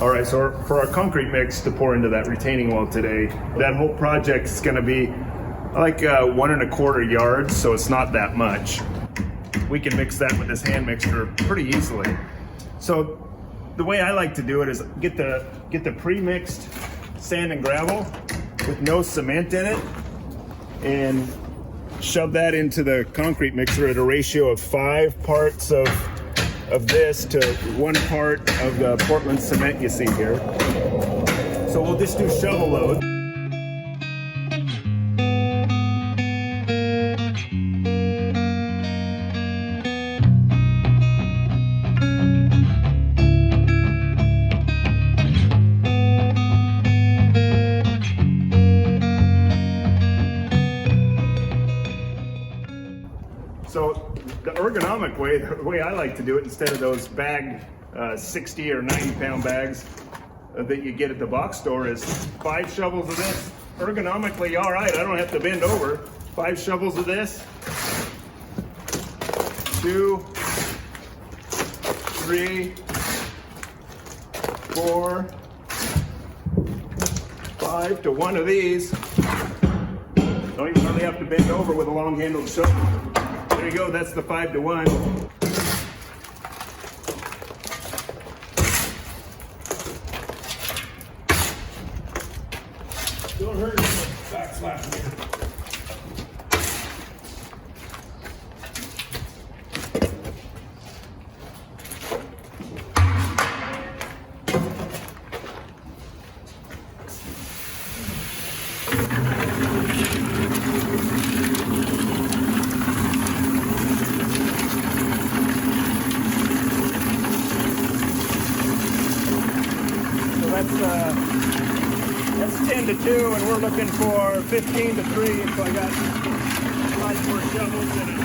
All right, so for our concrete mix to pour into that retaining wall today, that whole project is going to be like 1¼ yards, so it's not that much. We can mix that with this hand mixer pretty easily. So the way I like to do it is get the pre-mixed sand and gravel with no cement in it and shove that into the concrete mixer at a ratio of 5 parts of this to 1 part of the Portland cement you see here. So we'll just do shovel load. So the ergonomic way, the way I like to do it, instead of those bagged 60 or 90 pound bags that you get at the box store, is 5 shovels of this. Ergonomically, all right, I don't have to bend over. 5 shovels of this, 2, 3, 4, 5 to 1 of these. Don't even really have to bend over with a long handled shovel. There you go, that's the 5 to 1. Don't hurt yourself, backslash me. That's 10 to 2, and we're looking for 15 to 3, so I got 5 more shovels in it.